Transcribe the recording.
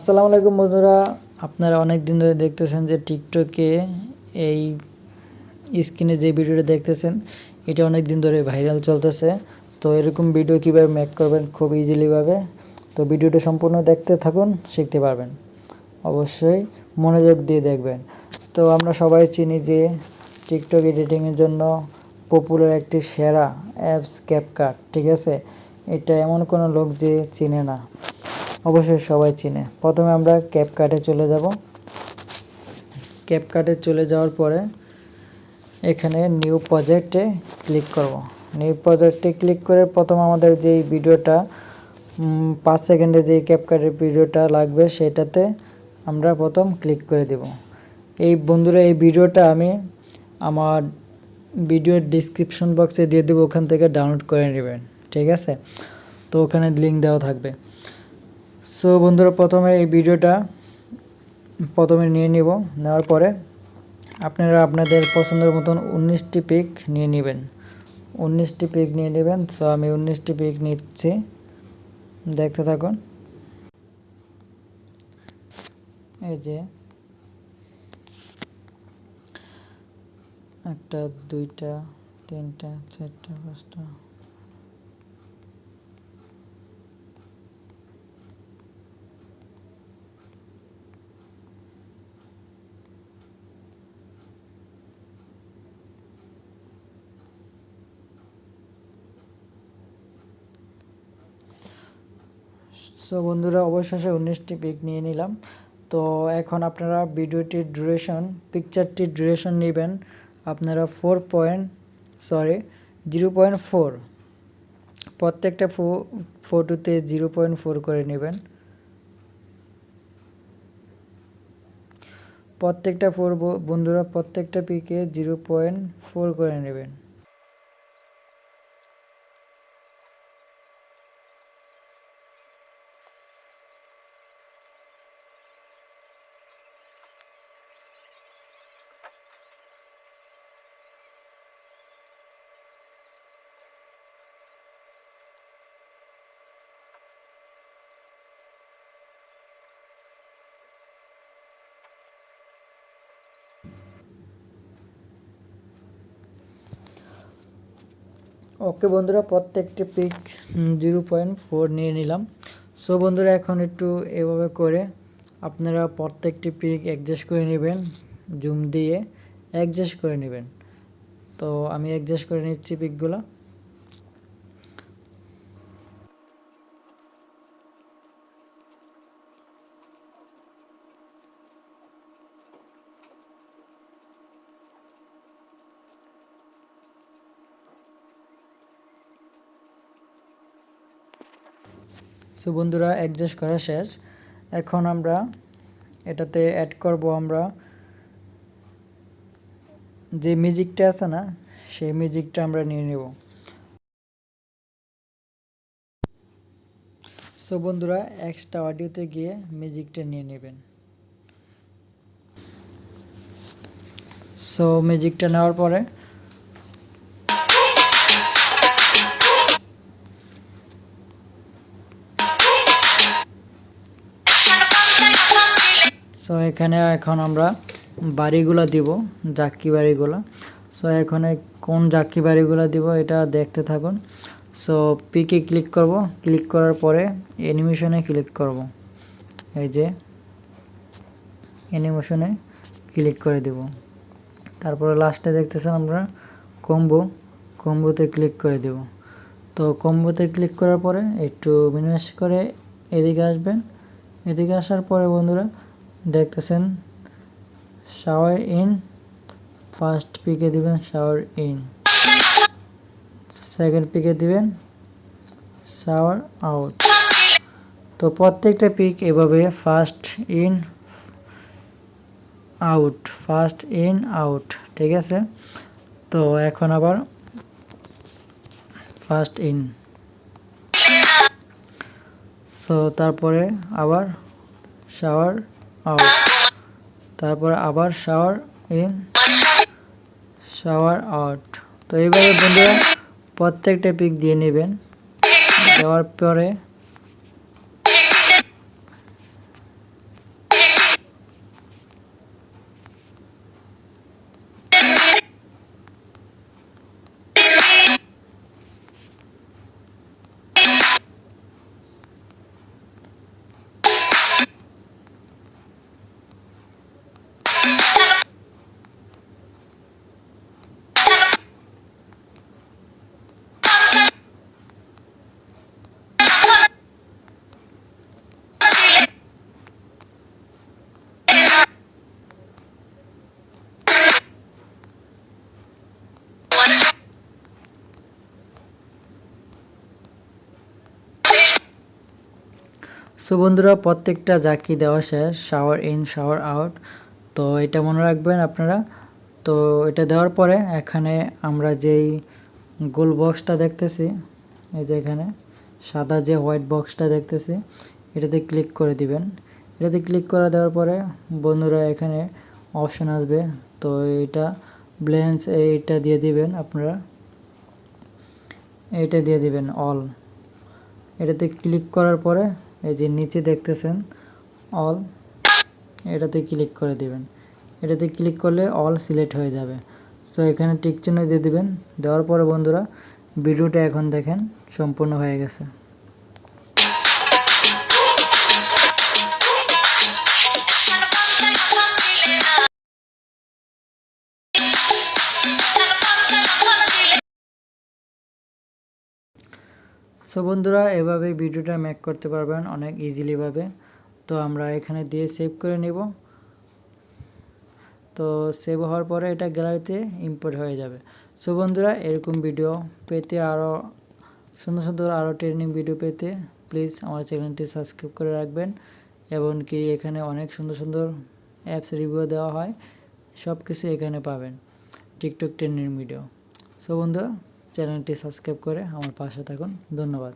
আসসালামু আলাইকুম বন্ধুরা, আপনারা অনেক দিন ধরে দেখতেছেন যে টিকটকে এই স্ক্রিনে যে ভিডিওটা দেখতেছেন এটা অনেক দিন ধরে ভাইরাল চলতেছে। তো এরকম ভিডিও কীভাবে মেক করবেন খুব ইজিলিভাবে, তো ভিডিওটা সম্পূর্ণ দেখতে থাকুন, শিখতে পারবেন। অবশ্যই মনোযোগ দিয়ে দেখবেন। তো আমরা সবাই চিনি যে টিকটক এডিটিংয়ের জন্য পপুলার একটি সেরা অ্যাপস ক্যাপকাট, ঠিক আছে? এটা এমন কোনো লোক যে চিনে না, অবশ্যই সবাই চিনে। প্রথমে আমরা ক্যাপকাটে চলে যাব। ক্যাপকাটে চলে যাওয়ার পরে এখানে নিউ প্রজেক্টে ক্লিক করব। নিউ প্রজেক্টে ক্লিক করে প্রথম আমাদের যেই ভিডিওটা 5 সেকেন্ডে যেই ক্যাপকাটের ভিডিওটা লাগবে সেটাতে আমরা প্রথম ক্লিক করে দেব। এই বন্ধুরা, এই ভিডিওটা আমি আমার ভিডিওর ডিসক্রিপশন বক্সে দিয়ে দেবো, ওখান থেকে ডাউনলোড করে নেবেন, ঠিক আছে? তো ওখানে লিঙ্ক দেওয়া থাকবে। সো বন্ধুরা, প্রথমে এই ভিডিওটা নিয়ে নিব। নেওয়ার পরে আপনারা আপনাদের পছন্দের মতন 19টি পিক নিয়ে নেবেন। 19টি পিক নিয়ে নেবেন। সো আমি 19টি পিক নিচ্ছি, দেখতে থাকুন। এই যে 1টা 2টা 3টা 4টা 5টা। সো বন্ধুরা, অবশেষে 19টি পিক নিয়ে নিলাম। তো এখন আপনারা ভিডিওটির ডিউরেশন, পিকচারটির ডিউরেশন নেবেন আপনারা 0.4, প্রত্যেকটা ফটোতে 0.4 করে নেবেন। প্রত্যেকটা বন্ধুরা, প্রত্যেকটা পিকে 0.4 করে নেবেন। ওকে বন্ধুরা, প্রত্যেকটি পিক 0.4 নিয়ে নিলাম। সো বন্ধুরা, এখন একটু এভাবে করে আপনারা প্রত্যেকটি পিক অ্যাডজাস্ট করে নেবেন, জুম দিয়ে অ্যাডজাস্ট করে নেবেন। তো আমি অ্যাডজাস্ট করে নিচ্ছি পিকগুলো। সো বন্ধুরা, অ্যাডজাস্ট করা শেষ। এখন আমরা এটাতে অ্যাড করব আমরা যে মিউজিকটা আছে না, সেই মিউজিকটা আমরা নিয়ে নেব। সো বন্ধুরা, এক্সট্রা অডিওতে গিয়ে মিউজিকটা নিয়ে নেবেন। সো মিউজিকটা নেওয়ার পরে সো এখানে এখন আমরা বাড়িগুলো দিব, জাকি বাড়িগুলো। সো এখানে কোন জাকি বাড়িগুলো দিব এটা দেখতে থাকুন। সো পিকে ক্লিক করব, ক্লিক করার পরে অ্যানিমেশনে ক্লিক করব। এই যে অ্যানিমেশনে ক্লিক করে দেব। তারপরে লাস্টে দেখতেছেন আমরা কম্বোতে ক্লিক করে দেব। তো কম্বোতে ক্লিক করার পরে একটু মিনিমাইজ করে এদিকে আসবেন। এদিকে আসার পরে বন্ধুরা দেখতেছেন শাওয়ার ইন, ফার্স্ট পিকে দিবেন শাওয়ার ইন, সেকেন্ড পিকে দিবেন শাওয়ার আউট। তো প্রত্যেকটা পিক এভাবে ফার্স্ট ইন আউট, ঠিক আছে? তো এখন আবার ফার্স্ট ইন, সো তারপরে আবার শাওয়ার আউট, তারপরে আবার শাওয়ার ইন শাওয়ার আউট। তো এইভাবে বন্ধুরা প্রত্যেকটা পিক দিয়ে নেবেন। দেওয়ার পরে সো বন্ধুরা, প্রত্যেকটা জাকি দেওয়া শেষ, শাওয়ার ইন শাওয়ার আউট। তো এটা মনে রাখবেন আপনারা। তো এটা দেওয়ার পরে এখানে আমরা যেই গোল বক্সটা দেখতেছি, এই যে এখানে সাদা যে হোয়াইট বক্সটা দেখতেছি, এটাতে ক্লিক করে দিবেন। এটাতে ক্লিক করে দেওয়ার পরে বন্ধুরা এখানে অপশান আসবে। তো এটা ব্লেন্স এইটা দিয়ে দিবেন আপনারা, এইটা দিয়ে দিবেন অল। এটাতে ক্লিক করার পরে এই যে নিচে দেখতেছেন অল, এটাতে ক্লিক করে দিবেন। এটাতে ক্লিক করলে অল সিলেক্ট হয়ে যাবে। সো এখানে টিক চিহ্ন দিয়ে দিবেন। দেওয়ার পরে বন্ধুরা ভিডিওটা এখন দেখেন সম্পূর্ণ হয়ে গেছে। সো বন্ধুরা, এভাবে ভিডিওটা মেক করতে পারবেন অনেক ইজিলি ভাবে। তো আমরা এখানে দিয়ে সেভ করে নেব। তো সেভ হওয়ার পরে এটা গ্যালারিতে ইম্পোর্ট হয়ে যাবে। সো বন্ধুরা, এরকম ভিডিও পেতে আরও সুন্দর সুন্দর আরও ট্রেনিং ভিডিও পেতে প্লিজ আমার চ্যানেলটি সাবস্ক্রাইব করে রাখবেন। এমনকি এখানে অনেক সুন্দর সুন্দর অ্যাপস রিভিউ দেওয়া হয়, সব কিছু এখানে পাবেন, টিকটক ট্রেনিং ভিডিও। সো বন্ধুরা, চ্যানেলটি সাবস্ক্রাইব করে আমার পাশে থাকুন। ধন্যবাদ।